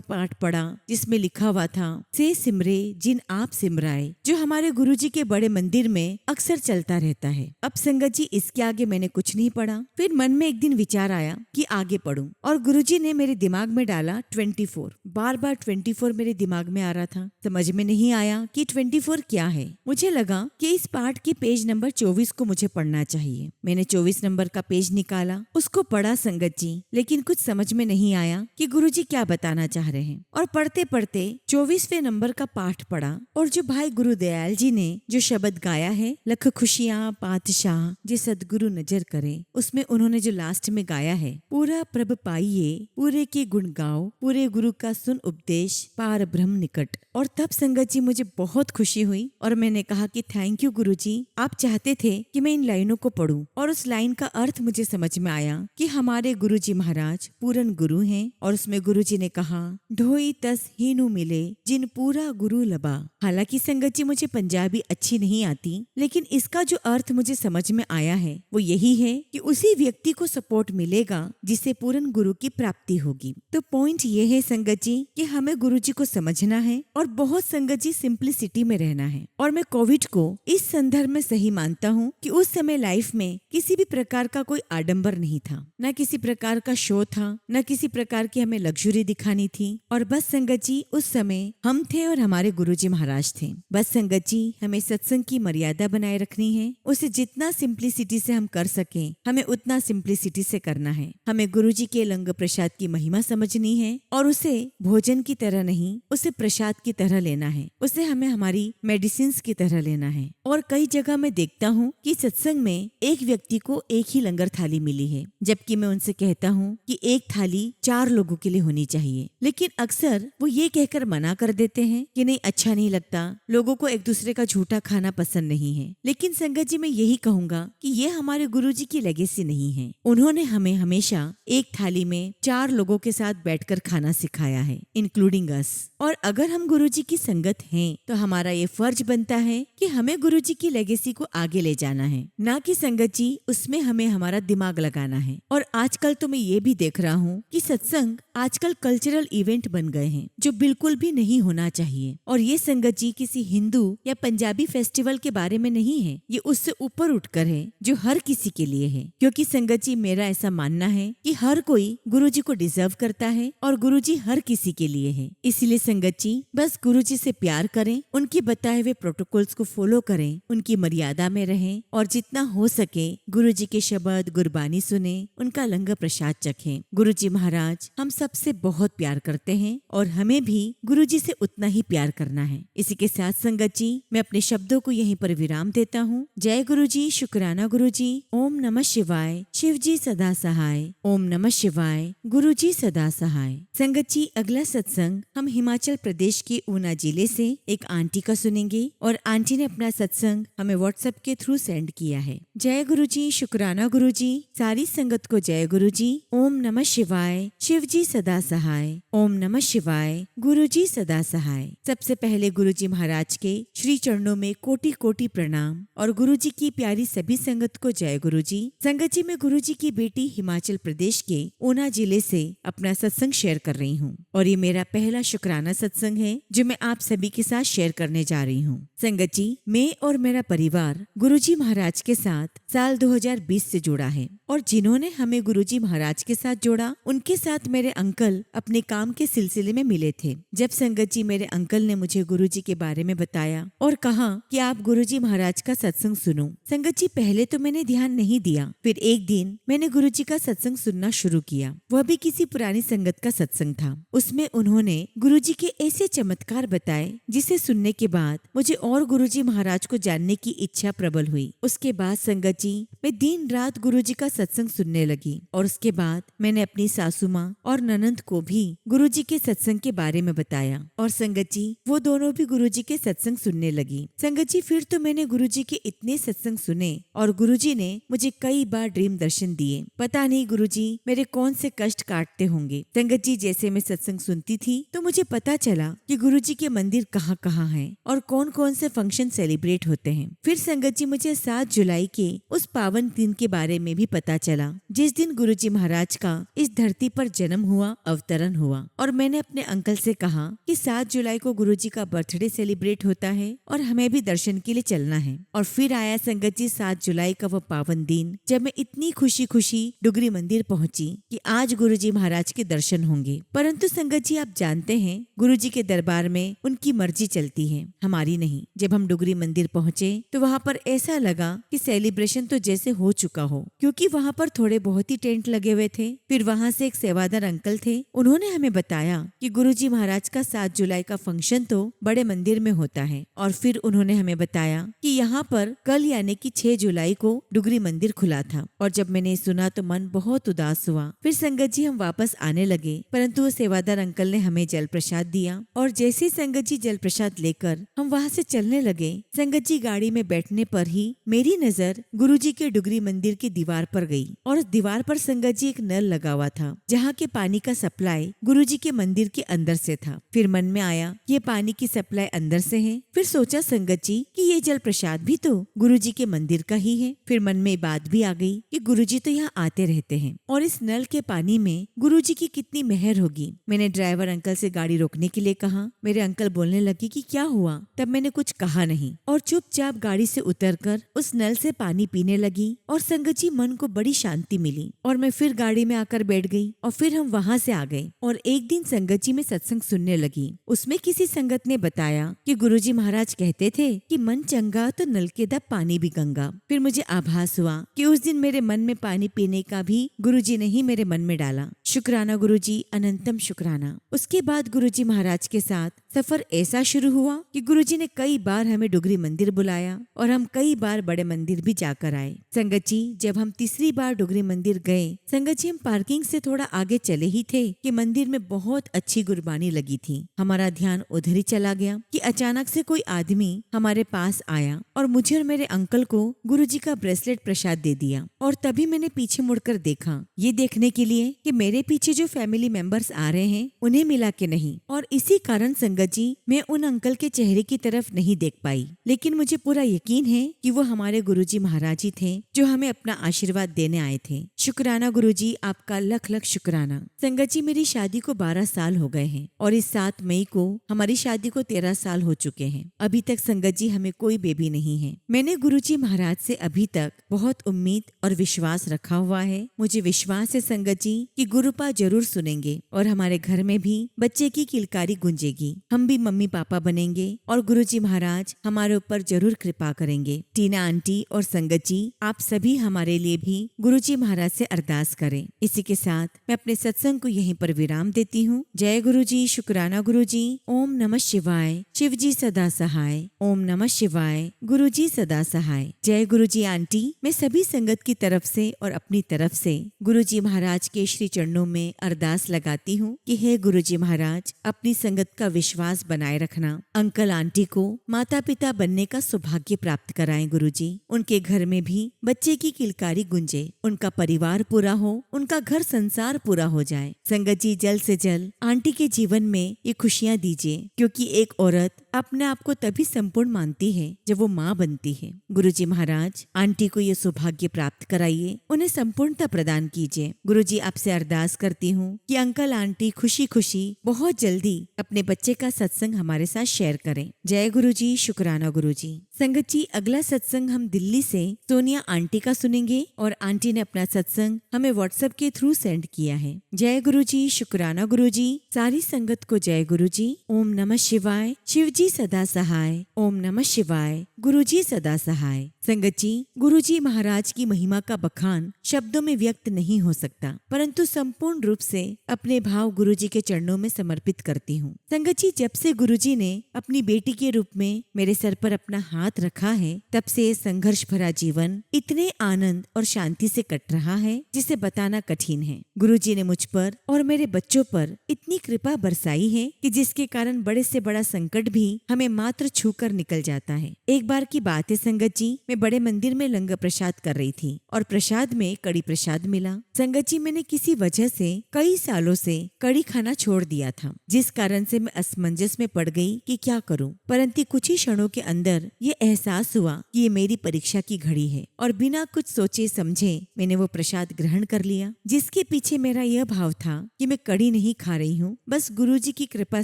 पाठ पढ़ा, जिसमें लिखा हुआ था, से सिमरे जिन आप सिमराए, जो हमारे गुरुजी के बड़े मंदिर में अक्सर चलता रहता है। अब संगत जी, इसके आगे मैंने कुछ नहीं पढ़ा। फिर मन में एक दिन विचार आया कि आगे पढ़ूं और गुरुजी ने मेरे दिमाग में डाला 24। बार बार 24 मेरे दिमाग में आ रहा था। समझ में नहीं आया कि 24 क्या है। मुझे लगा कि इस पाठ के पेज नंबर 24 को मुझे पढ़ना चाहिए। मैंने 24 नंबर का पेज निकाला, उसको पढ़ा संगत जी, लेकिन कुछ समझ में नहीं आया कि गुरुजी क्या बताना चाह रहे हैं। और पढ़ते पढ़ते 24वें नंबर का पाठ पढ़ा और जो भाई गुरुदयाल जी ने जो शब्द गाया है, लख खुशियाँ पातशाह जे सदगुरु नजर करे, उसमें उन्होंने जो लास्ट में गाया है, पूरा प्रभ पाइये पूरे के गुण गाओ, पूरे गुरु का सुन उपदेश पार ब्रह्म निकट। और तब संगत जी मुझे बहुत खुशी हुई और मैंने कहा कि थैंक यू गुरुजी, आप चाहते थे कि मैं इन लाइनों को पढूं और उस लाइन का अर्थ मुझे समझ में आया कि हमारे गुरुजी महाराज पूरन गुरु हैं। और उसमें गुरुजी ने कहा, धोई तस हीनु मिले जिन पूरा गुरु लबा। हालांकि संगत जी, मुझे पंजाबी अच्छी नहीं आती, लेकिन इसका जो अर्थ मुझे समझ में आया है वो यही है कि उसी व्यक्ति को सपोर्ट मिलेगा जिसे पूर्ण गुरु की प्राप्ति होगी। तो पॉइंट ये है संगत जी कि हमें गुरुजी को समझना है और बहुत संगत जी सिंप्लिसिटी में रहना है। और मैं कोविड को इस संदर्भ में सही मानता हूँ कि उस समय लाइफ में किसी भी प्रकार का कोई आडंबर नहीं था, न किसी प्रकार का शो था, न किसी प्रकार की हमें लग्जरी दिखानी थी। और बस संगत जी, उस समय हम थे और हमारे गुरुजी महाराज थे। बस संगत जी, हमें सत्संग की मर्यादा बनाए रखनी है। उसे जितना सिंप्लिसिटी से हम कर सके, हमें उतना सिंप्लिसिटी से करना है। हमें गुरुजी के लंग प्रसाद की महिमा समझनी है और उसे भोजन की तरह नहीं, उसे प्रसाद की तरह लेना है। उसे हमें हमारी मेडिसिन की तरह लेना है। और कई जगह मैं देखता हूँ कि सत्संग में एक व्यक्ति को एक ही लंगर थाली मिली है, जबकि मैं उनसे कहता हूँ कि एक थाली 4 लोगों के लिए होनी चाहिए। लेकिन अक्सर वो ये कहकर मना कर देते हैं कि नहीं, अच्छा नहीं लगता, लोगों को एक दूसरे का झूठा खाना पसंद नहीं है। लेकिन संगत जी, मैं यही कहूँगा कि ये हमारे गुरुजी की लेगेसी नहीं है। उन्होंने हमें हमेशा एक थाली में 4 लोगों के साथ बैठकर खाना सिखाया है, इंक्लूडिंग अस। और अगर हम गुरुजी की संगत हैं तो हमारा ये फर्ज बनता है कि हमें गुरुजी की लेगेसी को आगे ले जाना है, ना कि संगत जी उसमें हमें हमारा दिमाग लगाना है। और आजकल तो मैं ये भी देख रहा हूँ कि सत्संग आजकल कल्चरल इवेंट बन गए हैं, जो बिल्कुल भी नहीं होना चाहिए। और ये संगत जी किसी हिंदू या पंजाबी फेस्टिवल के बारे में नहीं है, ये उससे ऊपर उठकर है, जो हर किसी के लिए है। क्योंकि संगत जी, मेरा ऐसा मानना है कि हर कोई गुरुजी को डिजर्व करता है और गुरुजी हर किसी के लिए है। इसीलिए संगत जी, बस गुरुजी से प्यार करें, उनके बताए हुए प्रोटोकॉल्स को फॉलो करें, उनकी मर्यादा में रहें और जितना हो सके गुरुजी के शब्द गुरबानी सुने, उनका लंगर प्रसाद चखें। गुरुजी महाराज हम सबसे बहुत प्यार करते हैं और हमें भी गुरुजी से उतना ही प्यार करना है। इसी के साथ संगत जी, मैं अपने शब्दों को यहीं पर विराम देता हूँ। जय गुरुजी, शुक्राना गुरुजी। ओम नमः शिवाय, शिव जी सदा सहाय। ओम नमः शिवाय, गुरुजी सदा सहाय। संगत जी, अगला सत्संग हम हिमाचल प्रदेश के ऊना जिले से एक आंटी का सुनेंगे और आंटी ने अपना सत्संग हमें व्हाट्सएप के थ्रू सेंड किया है। जय गुरुजी, शुक्राना गुरुजी। सारी संगत को जय गुरुजी। ओम नमः शिवाय, शिव जी सदा सहाय। ओम नमः शिवाय, गुरुजी सदा सहाय। सबसे पहले गुरुजी महाराज के श्री चरणों में कोटि कोटि प्रणाम और गुरुजी की प्यारी सभी संगत को जय गुरुजी। संगत जी, मैं गुरुजी की बेटी हिमाचल प्रदेश के ऊना जिले से अपना सत्संग शेयर कर रही हूँ और ये मेरा पहला शुक्राना सत्संग है जो मैं आप सभी के साथ शेयर करने जा रही हूँ। संगत जी, मैं और मेरा परिवार गुरुजी महाराज के साथ साल 2020 से जुड़ा है और जिन्होंने हमें गुरुजी महाराज के साथ जोड़ा उनके साथ मेरे अंकल अपने काम के सिलसिले में मिले थे। जब संगत जी मेरे अंकल ने मुझे गुरुजी के बारे में बताया और कहा कि आप गुरुजी महाराज का सत्संग सुनो। संगत जी, पहले तो मैंने ध्यान नहीं दिया, फिर एक दिन मैंने गुरुजी का सत्संग सुनना शुरू किया। वह भी किसी पुरानी संगत का सत्संग था। उसमें उन्होंने गुरुजी के ऐसे चमत्कार बताए जिसे सुनने के बाद मुझे और गुरुजी महाराज को जानने की इच्छा प्रबल हुई। उसके बाद संगत जी मैं दिन रात गुरुजी का सत्संग सुनने लगी और उसके बाद मैंने अपनी सासू माँ और ननंद को भी गुरुजी के सत्संग के बारे में बताया और संगत जी वो दोनों भी गुरुजी के सत्संग सुनने लगी। संगत जी फिर तो मैंने गुरुजी के इतने सत्संग सुने और गुरुजी ने मुझे कई बार ड्रीम दर्शन दिए। पता नहीं गुरुजी मेरे कौन से कष्ट काटते होंगे। संगत जी जैसे मैं सत्संग सुनती थी तो मुझे पता चला कि गुरुजी के मंदिर कहाँ कहाँ हैं और कौन कौन से फंक्शन सेलिब्रेट होते हैं। फिर संगत जी मुझे 7 जुलाई के उस पावन दिन के बारे में भी पता चला जिस दिन गुरुजी महाराज का इस धरती पर जन्म हुआ, अवतरण हुआ। और मैंने अपने अंकल से कहा कि 7 जुलाई को गुरुजी का बर्थडे सेलिब्रेट होता है और हमें भी दर्शन के लिए चलना है। और फिर आया संगत जी 7 जुलाई का वो पावन दिन जब मैं इतनी खुशी खुशी डुगरी मंदिर पहुंची कि आज गुरुजी महाराज के दर्शन होंगे। परंतु संगत जी आप जानते हैं गुरुजी के दरबार में उनकी मर्जी चलती है, हमारी नहीं। जब हम डुगरी मंदिर पहुंचे तो वहाँ पर ऐसा लगा कि सेलिब्रेशन तो जैसे हो चुका हो, क्योंकि वहाँ पर थोड़े बहुत ही टेंट लगे हुए थे। फिर वहाँ से एक सेवादार अंकल थे, उन्होंने हमें बताया कि गुरुजी महाराज का 7 जुलाई का फंक्शन तो बड़े मंदिर में होता है। और फिर उन्होंने हमें बताया कि यहाँ पर कल यानी कि 6 जुलाई को डुगरी मंदिर खुला था। और जब मैंने सुना तो मन बहुत उदास हुआ। फिर संगत जी हम वापस आने लगे, परंतु वो सेवादार अंकल ने हमें जल प्रसाद दिया और जैसे संगत जी जल प्रसाद लेकर हम वहाँ से चलने लगे, संगत जी गाड़ी में बैठने पर ही मेरी नजर गुरुजी के डुगरी मंदिर की दीवार पर गई और उस दीवार पर संगत जी एक नल लगा हुआ था जहाँ के पानी का सप्लाई गुरुजी के मंदिर के अंदर से था। फिर मन में आया ये पानी की सप्लाई अंदर से है। फिर सोचा संगत जी कि ये जल प्रसाद भी तो गुरुजी के मंदिर का ही है। फिर मन में बात भी आ गई कि गुरुजी तो यहाँ आते रहते हैं और इस नल के पानी में गुरुजी की कितनी मेहर होगी। मैंने ड्राइवर अंकल से गाड़ी रोकने के लिए कहा। मेरे अंकल बोलने लगे कि क्या हुआ। तब मैंने कुछ कहा नहीं और चुपचाप गाड़ी से उतरकर उस नल से पानी पीने लगी और संगत जी मन को बड़ी शांति मिली। और मैं फिर गाड़ी में आकर बैठ गई और फिर हम वहाँ से आ गए। और एक दिन संगत जी में सत्संग सुनने लगी। उसमें किसी संगत ने बताया कि गुरुजी महाराज कहते थे कि मन चंगा तो नल के दा पानी भी गंगा। फिर मुझे आभास हुआ कि उस दिन मेरे मन में पानी पीने का भी गुरुजी ने ही मेरे मन में डाला। शुक्राना गुरुजी, अनंतम शुक्राना। उसके बाद गुरुजी महाराज के साथ सफर ऐसा शुरू हुआ कि गुरुजी ने कई बार हमें डुगरी मंदिर बुलाया और हम कई बार बड़े मंदिर भी जाकर आए। संगत जी जब हम तीसरी बार डुगरी मंदिर गए, संगत जी हम पार्किंग से थोड़ा आगे चले ही थे कि मंदिर में बहुत अच्छी गुरबानी लगी थी। हमारा ध्यान उधर ही चला गया कि अचानक से कोई आदमी हमारे पास आया और मुझे और मेरे अंकल को गुरुजी का ब्रेसलेट प्रसाद दे दिया। और तभी मैंने पीछे मुड़कर देखा, ये देखने के लिए कि मेरे पीछे जो फैमिली मेंबर्स आ रहे हैं उन्हें मिला के नहीं। और इसी कारण संगत जी मैं उन अंकल के चेहरे की तरफ नहीं देख पाई, लेकिन मुझे पूरा यकीन है कि वो हमारे गुरुजी महाराज ही थे जो हमें अपना आशीर्वाद देने आए थे। शुक्राना गुरुजी, आपका लख लख शुक्राना। संगत जी मेरी शादी को 12 साल हो गए हैं और इस 7 मई को हमारी शादी को 13 साल हो चुके हैं। अभी तक संगत जी हमें कोई बेबी नहीं है। मैंने गुरुजी महाराज से अभी तक बहुत उम्मीद और विश्वास रखा हुआ है। मुझे विश्वास है संगत जी कि गुरुपा जरूर सुनेंगे और हमारे घर में भी बच्चे की किलकारी गूंजेगी। हम भी मम्मी पापा बनेंगे और गुरुजी महाराज हमारे ऊपर जरूर कृपा करेंगे। टीना आंटी और संगत जी आप सभी हमारे लिए भी गुरुजी महाराज से अरदास करें। इसी के साथ मैं अपने सत्संग को यहीं पर विराम देती हूँ। जय गुरुजी, शुक्राना गुरुजी। ओम नमः शिवाय। शिव जी सदा सहाय। ओम नमः शिवाय। गुरुजी सदा सहाय। जय गुरुजी आंटी। मैं सभी संगत की तरफ से और अपनी तरफ से गुरुजी महाराज के श्री चरणों में अरदास लगाती हूँ कि हे गुरुजी महाराज अपनी संगत का विश्वास बनाए रखना। अंकल आंटी को माता पिता बनने का सौभाग्य प्राप्त कराएं गुरुजी। उनके घर में भी बच्चे की किलकारी गुंजे, उनका परिवार पूरा हो, उनका घर संसार पूरा हो जाए। संगत जी जल्द से जल्द आंटी के जीवन में ये खुशियाँ दीजिए, क्योंकि एक औरत अपने आप को तभी संपूर्ण मानती है जब वो माँ बनती है। गुरुजी महाराज, आंटी को ये सौभाग्य प्राप्त कराइए, उन्हें संपूर्णता प्रदान कीजिए। गुरुजी, आपसे अरदास करती हूँ कि अंकल आंटी खुशी खुशी बहुत जल्दी अपने बच्चे का सत्संग हमारे साथ शेयर करें। जय गुरुजी, शुक्राना गुरुजी। संगत जी, अगला सत्संग हम दिल्ली से सोनिया आंटी का सुनेंगे और आंटी ने अपना सत्संग हमें व्हाट्सएप के थ्रू सेंड किया है। जय गुरुजी, शुक्राना गुरुजी। सारी संगत को जय गुरुजी। ओम नमः शिवाय। शिवजी सदा सहाय। ओम नमः शिवाय। गुरुजी सदा सहाय। संगत जी, गुरुजी महाराज की महिमा का बखान शब्दों में व्यक्त नहीं हो सकता, परंतु संपूर्ण रूप से अपने भाव गुरुजी के चरणों में समर्पित करती हूँ। संगत जी, जब से गुरुजी ने अपनी बेटी के रूप में मेरे सर पर अपना हाथ रखा है, तब से ये संघर्ष भरा जीवन इतने आनंद और शांति से कट रहा है जिसे बताना कठिन है। गुरुजी ने मुझ पर और मेरे बच्चों पर इतनी कृपा बरसाई है कि जिसके कारण बड़े से बड़ा संकट भी हमें मात्र छूकर निकल जाता है। एक बार की बात है संगत जी, मैं बड़े मंदिर में लंगर प्रसाद कर रही थी और प्रसाद में कड़ी प्रसाद मिला। संगत जी, मैंने किसी वजह से कई सालों से कड़ी खाना छोड़ दिया था, जिस कारण से मैं असमंजस में पड़ गई कि क्या करूं। परंतु कुछ ही क्षणों के अंदर ये एहसास हुआ कि ये मेरी परीक्षा की घड़ी है और बिना कुछ सोचे समझे मैंने वो प्रसाद ग्रहण कर लिया, जिसके पीछे मेरा यह भाव था कि मैं कड़ी नहीं खा रही हूँ, बस गुरुजी की कृपा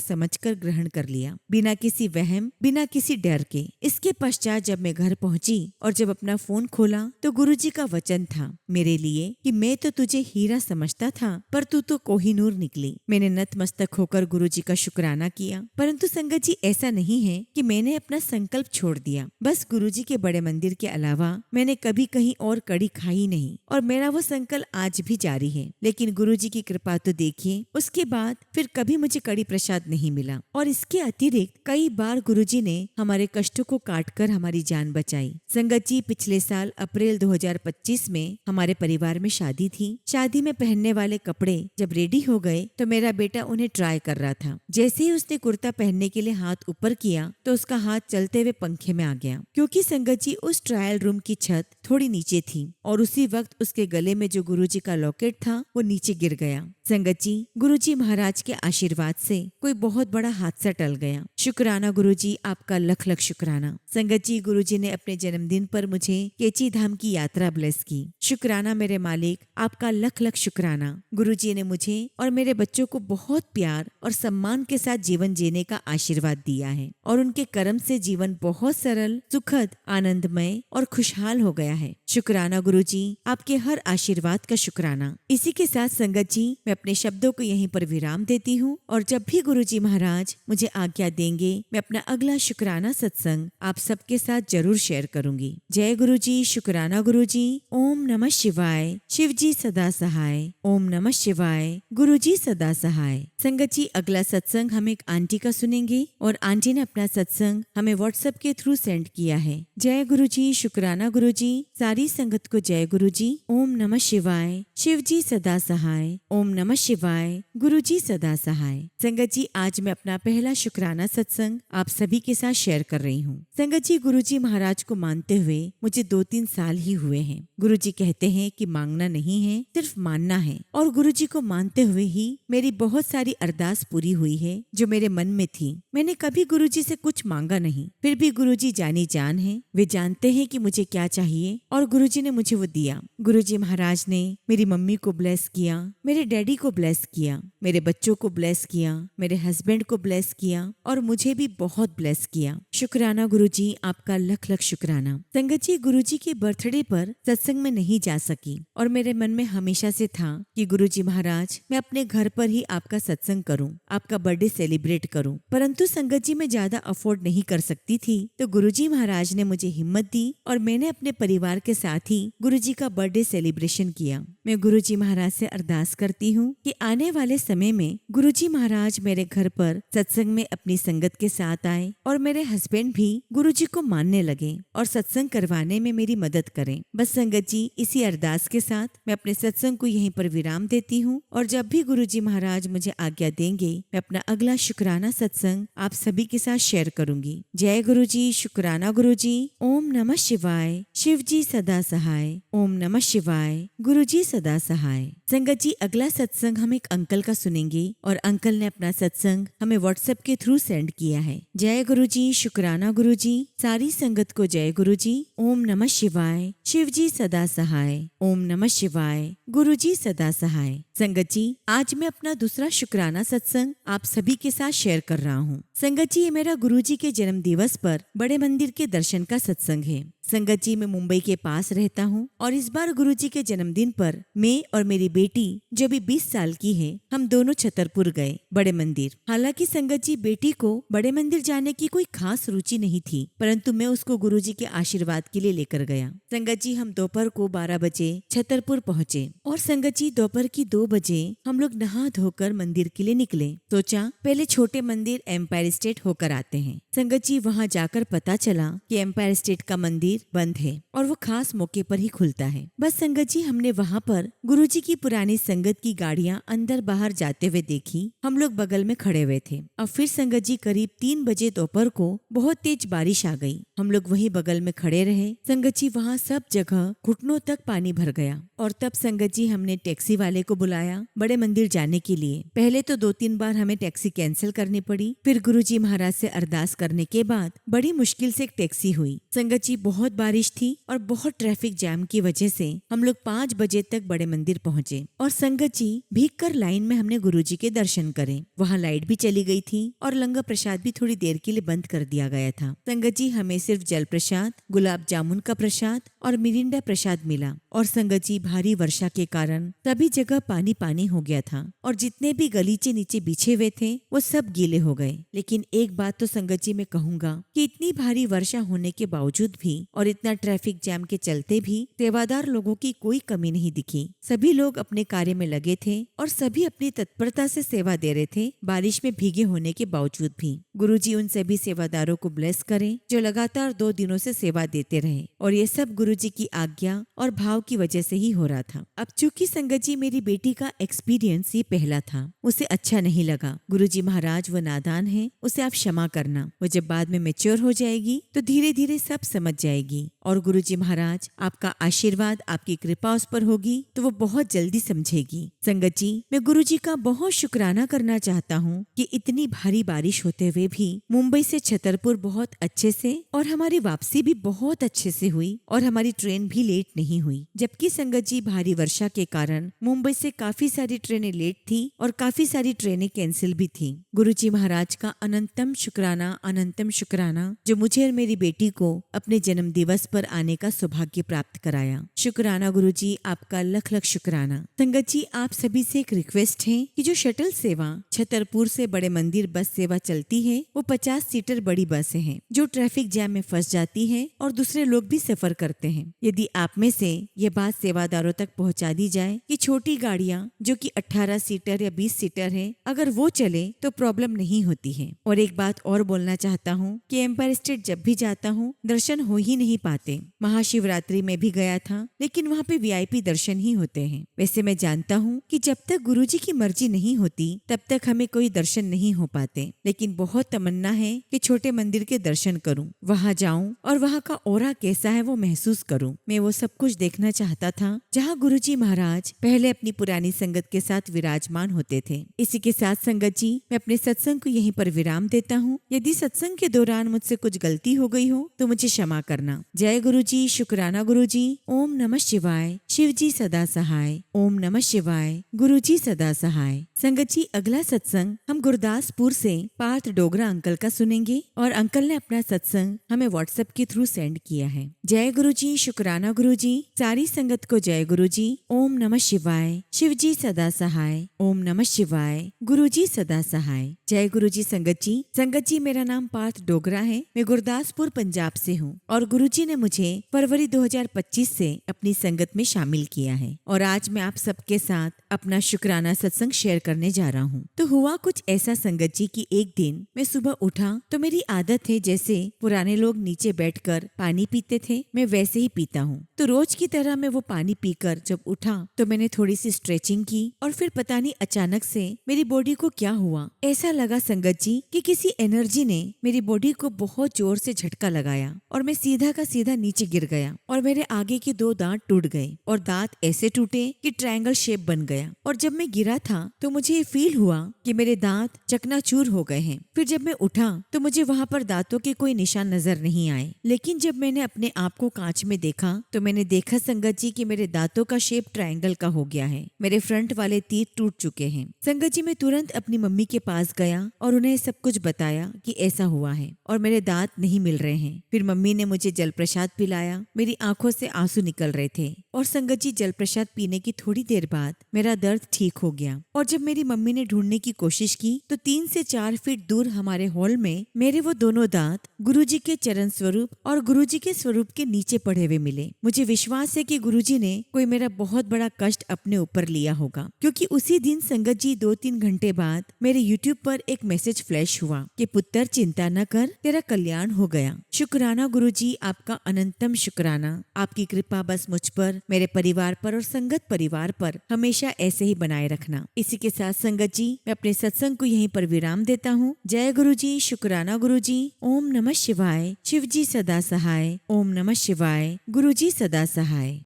समझकर ग्रहण कर लिया, बिना किसी वहम, बिना किसी डर के। इसके पश्चात जब मैं घर पहुंची और जब अपना फोन खोला तो गुरुजी का वचन था मेरे लिए कि मैं तो तुझे हीरा समझता था पर तू तो कोहिनूर निकली। मैंने नतमस्तक होकर गुरुजी का शुक्राना किया। परंतु संगत जी, ऐसा नहीं है कि मैंने अपना संकल्प छोड़ दिया। बस गुरुजी के बड़े मंदिर के अलावा मैंने कभी कहीं और कड़ी खाई नहीं और मेरा वो संकल्प आज भी जारी है। लेकिन गुरुजी की कृपा तो देखिए, उसके बाद फिर कभी मुझे कड़ी प्रसाद नहीं मिला और इसके अतिरिक्त कई बार गुरुजी ने हमारे कष्टों को काट कर हमारी जान बचाई। संगत जी, पिछले साल अप्रैल 2025 में हमारे परिवार में शादी थी। शादी में पहनने वाले कपड़े जब रेडी हो गए तो मेरा बेटा उन्हें ट्राई कर रहा था। जैसे ही उसने कुर्ता पहनने के लिए हाथ ऊपर किया तो उसका हाथ चलते हुए पंखे में आ गया, क्योंकि संगत जी उस ट्रायल रूम की छत थोड़ी नीचे थी और उसी वक्त उसके गले में जो गुरुजी का लॉकेट था वो नीचे गिर गया। संगत जी, गुरुजी महाराज के आशीर्वाद से कोई बहुत बड़ा हादसा टल गया। शुक्राना गुरुजी, आपका लख लख शुक्राना। संगत जी, गुरुजी ने अपने जन्मदिन पर मुझे केची धाम की यात्रा ब्लेस की। शुक्राना मेरे मालिक, आपका लख लख शुक्राना। गुरुजी ने मुझे और मेरे बच्चों को बहुत प्यार और सम्मान के साथ जीवन जीने का आशीर्वाद दिया है और उनके कर्म से जीवन बहुत सरल, सुखद, आनंदमय और खुशहाल हो गया है। शुक्राना गुरुजी, आपके हर आशीर्वाद का शुक्राना। इसी के साथ संगत जी, मैं अपने शब्दों को यहीं पर विराम देती हूँ और जब भी गुरुजी महाराज मुझे आज्ञा देंगे, मैं अपना अगला शुक्राना सत्संग आप सबके साथ जरूर शेयर करूंगी। जय गुरुजी, शुक्राना गुरुजी। ओम नमः शिवाय। शिवजी सदा सहाय। ओम नमः शिवाय। गुरुजी सदा सहाय। संगत जी, अगला सत्संग हम एक आंटी का सुनेंगे और आंटी ने अपना सत्संग हमें व्हाट्सएप के थ्रू सेंड किया है। जय गुरुजी, शुक्राना गुरुजी। सारी संगत को जय गुरुजी। ओम नमः शिवाय। शिवजी सदा सहाय। ओम नमः शिवाय। गुरुजी सदा सहाय। संगत जी, आज मैं अपना पहला शुक्राना सत्संग आप सभी के साथ शेयर कर रही हूँ। संगत जी, गुरुजी महाराज को मानते हुए मुझे 2-3 साल ही हुए हैं। गुरुजी कहते हैं कि मांगना नहीं है, सिर्फ मानना है, और गुरुजी को मानते हुए ही मेरी बहुत सारी अरदास पूरी हुई है जो मेरे मन में थी। मैंने कभी गुरुजी से कुछ मांगा नहीं, फिर भी गुरुजी जानी जान है, वे जानते हैं कि मुझे क्या चाहिए और गुरुजी ने मुझे वो दिया। गुरुजी महाराज ने मेरी मम्मी को ब्लेस किया, मेरे डैडी को ब्लेस किया, मेरे बच्चों को ब्लेस किया, मेरे हस्बैंड को ब्लेस किया और मुझे भी बहुत ब्लेस किया। शुक्राना गुरुजी, आपका लख लख शुक्राना। संगत जी, गुरुजी के बर्थडे पर सत्संग में नहीं जा सकी और मेरे मन में हमेशा से था कि गुरुजी महाराज, मैं अपने घर पर ही आपका सत्संग करूं, आपका बर्थडे सेलिब्रेट करूं। परंतु संगत जी, मैं ज्यादा अफोर्ड नहीं कर सकती थी, तो गुरुजी महाराज ने मुझे हिम्मत दी और मैंने अपने परिवार के साथ ही गुरुजी का बर्थडे सेलिब्रेशन किया। मैं गुरुजी महाराज से अरदास करती हूँ कि आने वाले समय में गुरुजी महाराज मेरे घर पर सत्संग में अपनी संगत के साथ आए और मेरे हस्बैंड भी गुरुजी को मानने लगे और सत्संग करवाने में मेरी मदद करें। बस संगत जी, इसी अरदास के साथ मैं अपने सत्संग को यहीं पर विराम देती हूँ और जब भी गुरुजी महाराज मुझे आज्ञा देंगे, मैं अपना अगला शुक्राना सत्संग आप सभी के साथ शेयर करूंगी। जय गुरुजी, शुक्राना गुरुजी। ओम नमः शिवाय। शिवजी सदा सहाय। ओम नमः शिवाय। गुरुजी सदा सहाय। संगत जी, अगला सत्संग हम एक अंकल का सुनेंगे और अंकल ने अपना सत्संग हमें व्हाट्सएप के थ्रू सेंड सेंड किया है। जय गुरु जी, शुक्राना गुरु जी, सारी संगत को जय गुरु जी। ओम नमः शिवाय, शिव जी सदा सहाय। ओम नमः शिवाय, गुरु जी सदा सहाय। संगत जी, आज मैं अपना दूसरा शुक्राना सत्संग आप सभी के साथ शेयर कर रहा हूँ। संगत जी, ये मेरा गुरु जी के जन्म दिवस पर बड़े मंदिर के दर्शन का सत्संग है। संगत जी, मैं मुंबई के पास रहता हूँ और इस बार गुरु जी के जन्मदिन पर मैं और मेरी बेटी जो अभी 20 साल की है, हम दोनों छतरपुर गए बड़े मंदिर। हालांकि संगत जी, बेटी को बड़े मंदिर जाने की कोई खास रुचि नहीं थी, परंतु मैं उसको गुरु जी के आशीर्वाद के लिए लेकर गया। संगत जी, हम दोपहर को 12 बजे छतरपुर पहुँचे और संगत जी दोपहर की 2 बजे हम लोग नहा धोकर मंदिर के लिए निकले। सोचा पहले छोटे मंदिर एम्पायर स्टेट होकर आते हैं। संगत जी, वहाँ जाकर पता चला कि एम्पायर स्टेट का मंदिर बंद है और वो खास मौके पर ही खुलता है। बस संगत जी, हमने वहाँ पर गुरुजी की पुरानी संगत की गाड़ियाँ अंदर बाहर जाते हुए देखी। हम लोग बगल में खड़े हुए थे। अब फिर संगत जी, करीब 3 बजे दोपहर को बहुत तेज बारिश आ गई। हम लोग वहीं बगल में खड़े रहे। संगत जी, वहाँ सब जगह घुटनों तक पानी भर गया और तब संगत जी, हमने टैक्सी वाले को बुलाया बड़े मंदिर जाने के लिए। पहले तो 2-3 बार हमें टैक्सी कैंसिल करनी पड़ी, फिर गुरुजी महाराज से अरदास करने के बाद बड़ी मुश्किल से एक टैक्सी हुई। संगत जी, बहुत बारिश थी और बहुत ट्रैफिक जैम की वजह से हम लोग 5 बजे तक बड़े मंदिर पहुँचे और संगत जी, भीग कर लाइन में हमने गुरुजी के दर्शन करे। वहाँ लाइट भी चली गई थी और लंगर प्रसाद भी थोड़ी देर के लिए बंद कर दिया गया था। संगत जी, हमें सिर्फ जल प्रसाद, गुलाब जामुन का प्रसाद और मिरिंडा प्रसाद मिला। और संगत जी, भारी वर्षा के कारण सभी जगह पानी पानी हो गया था और जितने भी गलीचे नीचे बिछे हुए थे वो सब गीले हो गए। लेकिन एक बात तो संगत जी, मैं कहूँगा कि इतनी भारी वर्षा होने के बावजूद भी और इतना ट्रैफिक जैम के चलते भी सेवादार लोगों की कोई कमी नहीं दिखी। सभी लोग अपने कार्य में लगे थे और सभी अपनी तत्परता से सेवा दे रहे थे, बारिश में भीगे होने के बावजूद भी। गुरुजी उन सभी सेवादारों को ब्लेस करें जो लगातार 2 दिनों से सेवा देते रहे और ये सब गुरुजी की आज्ञा और भाव की वजह से ही हो रहा था। अब चूंकि संगत जी, मेरी बेटी का एक्सपीरियंस ये पहला था, उसे अच्छा नहीं लगा। गुरुजी महाराज, वो नादान है, उसे आप क्षमा करना। वो जब बाद में मैच्योर हो जाएगी तो धीरे धीरे सब समझ जाएगी और गुरुजी महाराज, आपका आशीर्वाद, आपकी कृपा उस पर होगी तो वो बहुत जल्दी समझेगी। संगत जी, मैं गुरुजी का बहुत शुक्राना करना चाहता हूँ कि इतनी भारी बारिश होते हुए भी मुंबई से छतरपुर बहुत अच्छे से और हमारी वापसी भी बहुत अच्छे से हुई और हमारी ट्रेन भी लेट नहीं हुई। जबकि संगत जी, भारी वर्षा के कारण मुंबई से काफी सारी ट्रेनें लेट थी और काफी सारी ट्रेनें कैंसिल भी थी। गुरुजी महाराज का अनंतम शुक्राना जो मुझे और मेरी बेटी को अपने जन्म दिवस पर आने का सौभाग्य प्राप्त कराया। शुक्राना गुरुजी, आपका लख लख शुक्राना। संगत जी, आप सभी से एक रिक्वेस्ट है कि जो शटल सेवा छतरपुर से बड़े मंदिर बस सेवा चलती है, वो 50 सीटर बड़ी बसें हैं जो ट्रैफिक जैम में फंस जाती है और दूसरे लोग भी सफर करते हैं। यदि आप में से ये बात सेवादारों तक पहुंचा दी जाए कि छोटी गाड़ियां जो कि 18 सीटर या 20 सीटर है, अगर वो चले तो प्रॉब्लम नहीं होती है। और एक बात और बोलना चाहता हूँ कि एम्पायर स्टेट जब भी जाता हूँ दर्शन हो ही नहीं पाते। महाशिवरात्रि में भी गया था, लेकिन वहाँ पे VIP दर्शन ही होते हैं। वैसे मैं जानता हूँ कि जब तक गुरुजी की मर्जी नहीं होती तब तक हमें कोई दर्शन नहीं हो पाते, लेकिन बहुत तमन्ना है कि छोटे मंदिर के दर्शन करूं, वहां जाऊं और वहां का ऑरा कैसा है वो महसूस करूं। मैं वो सब कुछ देखना चाहता था जहां गुरुजी महाराज पहले अपनी पुरानी संगत के साथ विराजमान होते थे। इसी के साथ संगत जी, मैं अपने सत्संग को यहीं पर विराम देता हूँ। यदि सत्संग के दौरान मुझसे कुछ गलती हो गई हो तो मुझे क्षमा करना। जय गुरुजी, शुक्राना गुरुजी। ओम नमः शिवाय, शिव जी सदा सहाय। ओम नमः शिवाय, गुरुजी सदा सहाय। संगत जी, अगला सत्संग हम गुरदासपुर से पार्थ डोगरा अंकल का सुनेंगे और अंकल ने अपना सत्संग हमें व्हाट्सएप के थ्रू सेंड किया है। जय गुरुजी, शुक्राना गुरुजी। सारी संगत को जय गुरुजी। ओम नमः शिवाय, शिव जी सदा सहाय। ओम नमः शिवाय, गुरुजी सदा सहाय। जय गुरुजी। संगत जी, मेरा नाम पार्थ डोगरा है। मैं गुरदासपुर पंजाब से हूँ और गुरुजी ने मुझे फरवरी 2025 से अपनी संगत में शामिल किया है और आज मैं आप सबके साथ अपना शुक्राना सत्संग शेयर करने जा रहा हूँ। तो हुआ कुछ ऐसा संगत जी कि एक दिन मैं सुबह उठा तो मेरी आदत है जैसे पुराने लोग नीचे बैठकर पानी पीते थे, मैं वैसे ही पीता हूँ। तो रोज की तरह मैं वो पानी पीकर जब उठा तो मैंने थोड़ी सी स्ट्रेचिंग की और फिर पता नहीं अचानक से मेरी बॉडी को क्या हुआ, ऐसा लगा संगत जी कि किसी एनर्जी ने मेरी बॉडी को बहुत जोर से झटका लगाया और मैं सीधा का सीधा सीधा नीचे गिर गया और मेरे आगे के 2 दांत टूट गए और दांत ऐसे टूटे कि ट्रायंगल शेप बन गया। और जब मैं गिरा था तो मुझे ये फील हुआ कि मेरे दांत चकनाचूर हो गए हैं। फिर जब मैं उठा तो मुझे वहाँ पर दांतों के कोई निशान नजर नहीं आए, लेकिन जब मैंने अपने आप को कांच में देखा तो मैंने देखा संगत जी कि मेरे दांतों का शेप ट्रायंगल का हो गया है। मेरे फ्रंट वाले तीत टूट चुके हैं। संगत जी, मैं तुरंत अपनी मम्मी के पास गया और उन्हें सब कुछ बताया कि ऐसा हुआ है और मेरे दांत नहीं मिल रहे हैं। फिर मम्मी ने मुझे जल प्रसाद पिलाया। मेरी आंखों से आंसू निकल रहे थे और संगत जी, जल प्रसाद पीने की थोड़ी देर बाद मेरा दर्द ठीक हो गया। और जब मेरी मम्मी ने ढूंढने की कोशिश की तो 3 से 4 फीट दूर हमारे हॉल में मेरे वो दोनों दांत गुरुजी के चरण स्वरूप और गुरुजी के स्वरूप के नीचे पड़े हुए मिले। मुझे विश्वास है कि गुरुजी ने कोई मेरा बहुत बड़ा कष्ट अपने ऊपर लिया होगा, क्योंकि उसी दिन संगत जी 2-3 घंटे बाद मेरे यूट्यूब पर एक मैसेज फ्लैश हुआ कि पुत्र चिंता न कर, तेरा कल्याण हो गया। शुक्राना गुरुजी, आपका अनंतम शुक्राना। आपकी कृपा बस मुझ पर, मेरे परिवार पर और संगत परिवार पर हमेशा ऐसे ही बनाए रखना। इसी के साथ संगत जी, मैं अपने सत्संग को यहीं पर विराम देता हूँ। जय गुरुजी, शुक्राना गुरुजी। ओम नमः शिवाय। शिव जी सदा सहाय। ओम नमः शिवाय। गुरुजी सदा सहाय।